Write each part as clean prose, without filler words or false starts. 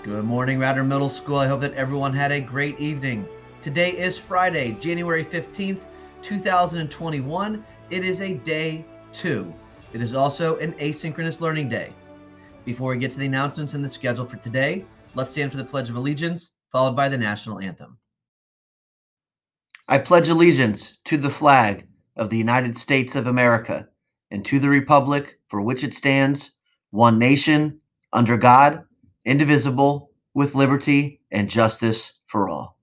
Good morning, Ratter Middle School. I hope that everyone had a great evening. Today is Friday, January 15th, 2021. It is a day 2. It is also an asynchronous learning day. Before we get to the announcements and the schedule for today, let's stand for the Pledge of Allegiance, followed by the national anthem. I pledge allegiance to the flag of the United States of America and to the republic for which it stands, one nation, under God, indivisible, with liberty and justice for all.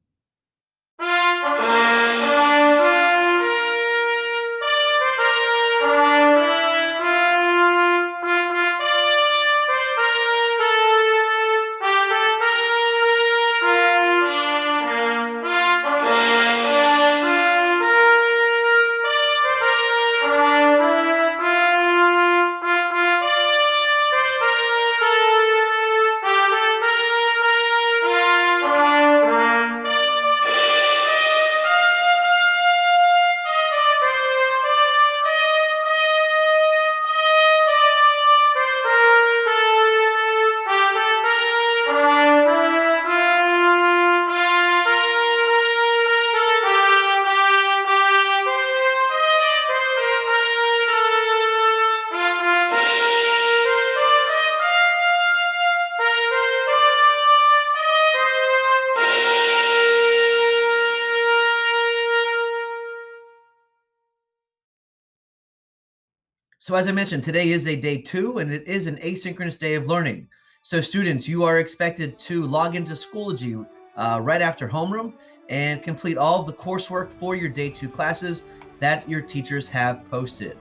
So as I mentioned, today is a day 2, and it is an asynchronous day of learning. So students, you are expected to log into Schoology right after homeroom and complete all of the coursework for your day 2 classes that your teachers have posted.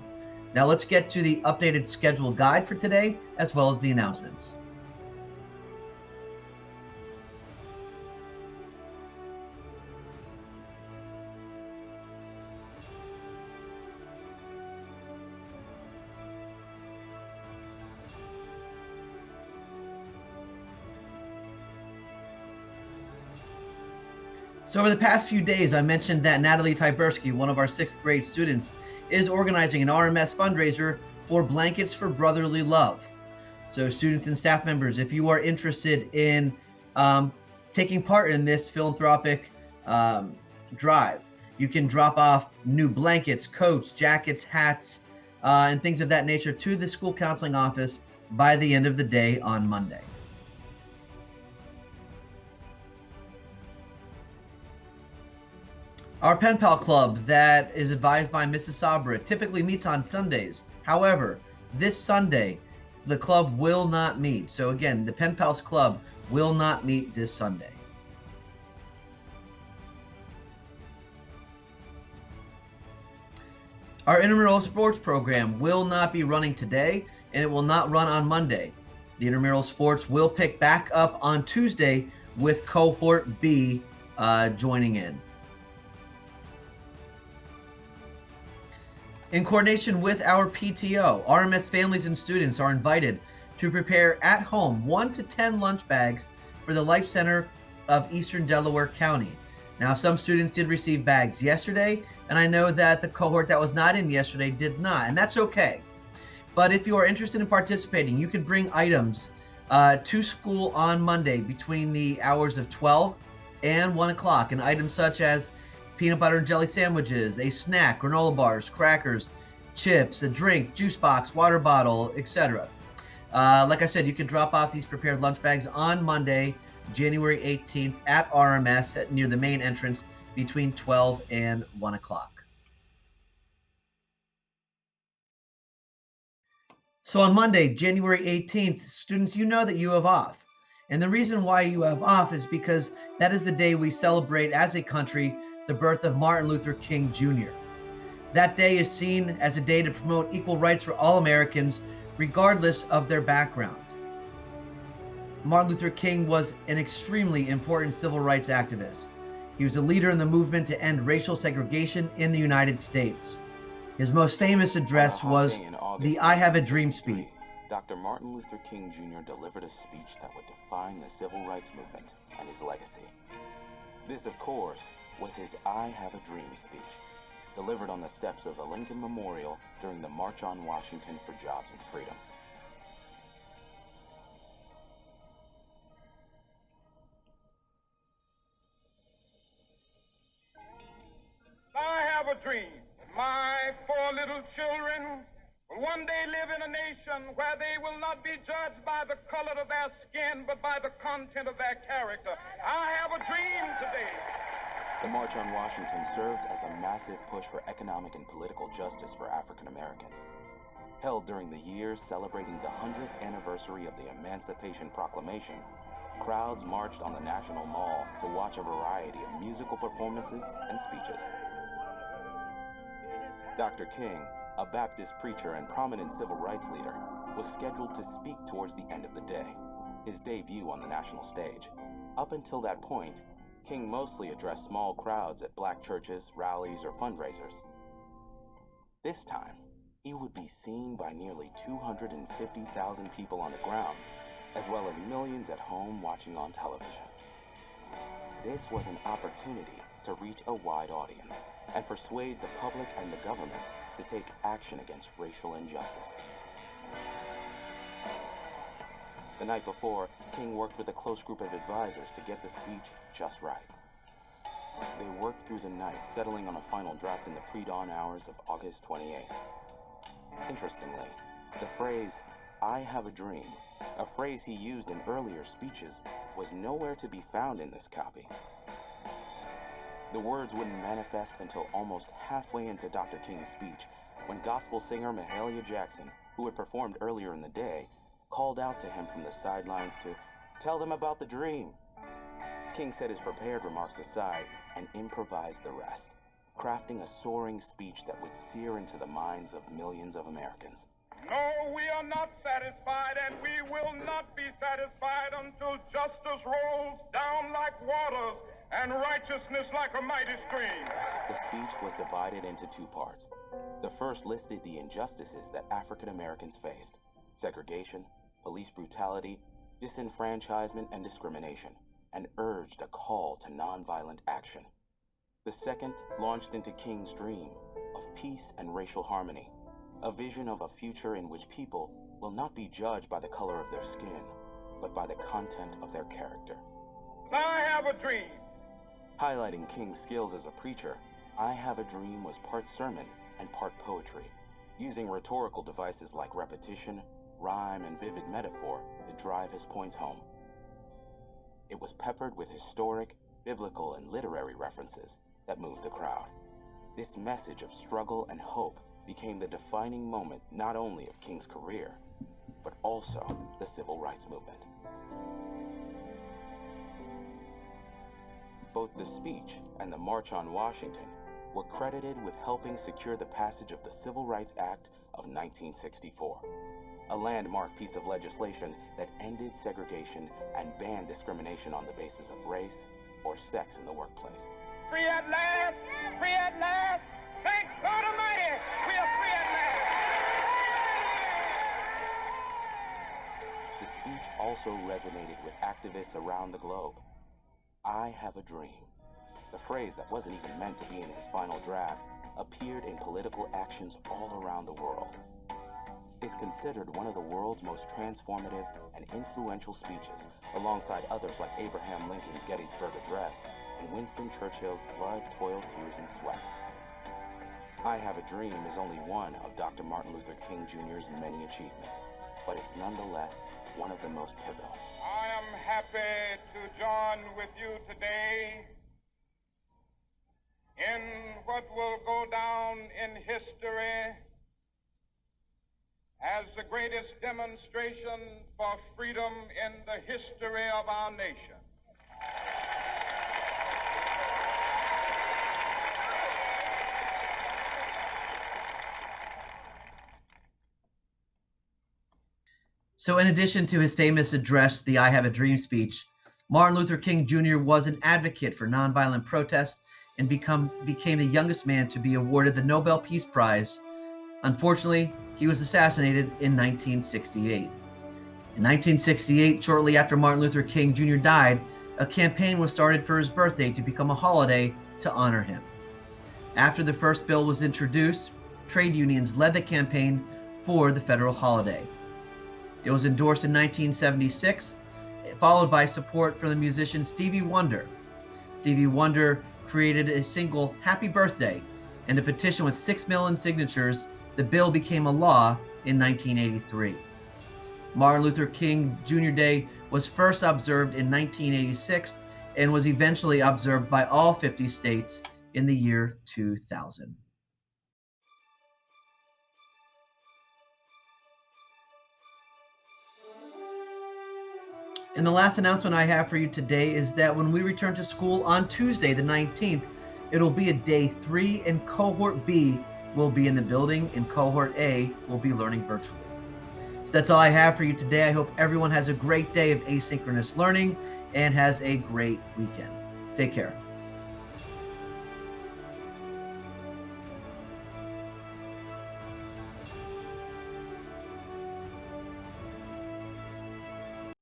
Now let's get to the updated schedule guide for today, as well as the announcements. So over the past few days, I mentioned that Natalie Tyberski, one of our 6th grade students, is organizing an RMS fundraiser for Blankets for Brotherly Love. So students and staff members, if you are interested in taking part in this philanthropic drive, you can drop off new blankets, coats, jackets, hats, and things of that nature to the school counseling office by the end of the day on Monday. Our Pen Pal Club that is advised by Mrs. Sabra typically meets on Sundays. However, this Sunday, the club will not meet. So again, the Pen Pals Club will not meet this Sunday. Our intramural sports program will not be running today, and it will not run on Monday. The intramural sports will pick back up on Tuesday with Cohort B joining in. In coordination with our PTO, RMS families and students are invited to prepare at home 1 to 10 lunch bags for the Life Center of Eastern Delaware County. Now, some students did receive bags yesterday, and I know that the cohort that was not in yesterday did not, and that's okay. But if you are interested in participating, you can bring items to school on Monday between the hours of 12 and 1 o'clock, and items such as peanut butter and jelly sandwiches, a snack, granola bars, crackers, chips, a drink, juice box, water bottle, etc. Like I said, you can drop off these prepared lunch bags on Monday, January 18th at RMS near the main entrance between 12 and 1 o'clock. So on Monday, January 18th, students, you know that you have off. And the reason why you have off is because that is the day we celebrate as a country the birth of Martin Luther King Jr. That day is seen as a day to promote equal rights for all Americans, regardless of their background. Martin Luther King was an extremely important civil rights activist. He was a leader in the movement to end racial segregation in the United States. His most famous address was the I Have a Dream speech. Dr. Martin Luther King Jr. delivered a speech that would define the civil rights movement and his legacy. This, of course, was his I Have a Dream speech, delivered on the steps of the Lincoln Memorial during the March on Washington for Jobs and Freedom. a dream. My 4 little children will one day live in a nation where they will not be judged by the color of their skin, but by the content of their character. I have a dream today. The March on Washington served as a massive push for economic and political justice for African Americans. Held during the years celebrating the 100th anniversary of the Emancipation Proclamation, crowds marched on the National Mall to watch a variety of musical performances and speeches. Dr. King, a Baptist preacher and prominent civil rights leader, was scheduled to speak towards the end of the day, his debut on the national stage. Up until that point, King mostly addressed small crowds at black churches, rallies, or fundraisers. This time, he would be seen by nearly 250,000 people on the ground, as well as millions at home watching on television. This was an opportunity to reach a wide audience and persuade the public and the government to take action against racial injustice. The night before, King worked with a close group of advisors to get the speech just right. They worked through the night, settling on a final draft in the pre-dawn hours of August 28. Interestingly, the phrase, "I have a dream," a phrase he used in earlier speeches, was nowhere to be found in this copy. The words wouldn't manifest until almost halfway into Dr. King's speech, when gospel singer Mahalia Jackson, who had performed earlier in the day, called out to him from the sidelines to tell them about the dream. King set his prepared remarks aside and improvised the rest, crafting a soaring speech that would sear into the minds of millions of Americans. No, we are not satisfied, and we will not be satisfied until justice rolls down like waters and righteousness like a mighty stream. The speech was divided into 2 parts. The first listed the injustices that African Americans faced: segregation, police brutality, disenfranchisement, and discrimination, and urged a call to nonviolent action. The second launched into King's dream of peace and racial harmony, a vision of a future in which people will not be judged by the color of their skin, but by the content of their character. I have a dream. Highlighting King's skills as a preacher, I Have a Dream was part sermon and part poetry, using rhetorical devices like repetition, rhyme, and vivid metaphor to drive his points home. It was peppered with historic, biblical, and literary references that moved the crowd. This message of struggle and hope became the defining moment not only of King's career, but also the civil rights movement. Both the speech and the March on Washington were credited with helping secure the passage of the Civil Rights Act of 1964, a landmark piece of legislation that ended segregation and banned discrimination on the basis of race or sex in the workplace. Free at last! Free at last! Thank God Almighty! We are free at last! The speech also resonated with activists around the globe. I have a dream. The phrase that wasn't even meant to be in his final draft appeared in political actions all around the world. It's considered one of the world's most transformative and influential speeches, alongside others like Abraham Lincoln's Gettysburg Address and Winston Churchill's Blood, Toil, Tears, and Sweat. I Have a Dream is only one of Dr. Martin Luther King Jr.'s many achievements, but it's nonetheless one of the most pivotal. I am happy to join with you today in what will go down in history as the greatest demonstration for freedom in the history of our nation. So in addition to his famous address, the I Have a Dream speech, Martin Luther King Jr. was an advocate for nonviolent protest and became the youngest man to be awarded the Nobel Peace Prize. Unfortunately, he was assassinated in 1968. In 1968, shortly after Martin Luther King Jr. died, a campaign was started for his birthday to become a holiday to honor him. After the first bill was introduced, trade unions led the campaign for the federal holiday. It was endorsed in 1976, followed by support from the musician Stevie Wonder. Stevie Wonder created a single, Happy Birthday, and a petition with 6 million signatures, the bill became a law in 1983. Martin Luther King Jr. Day was first observed in 1986 and was eventually observed by all 50 states in the year 2000. And the last announcement I have for you today is that when we return to school on Tuesday, the 19th, it'll be a day 3, and cohort B will be in the building, and cohort A will be learning virtually. So that's all I have for you today. I hope everyone has a great day of asynchronous learning and has a great weekend. Take care.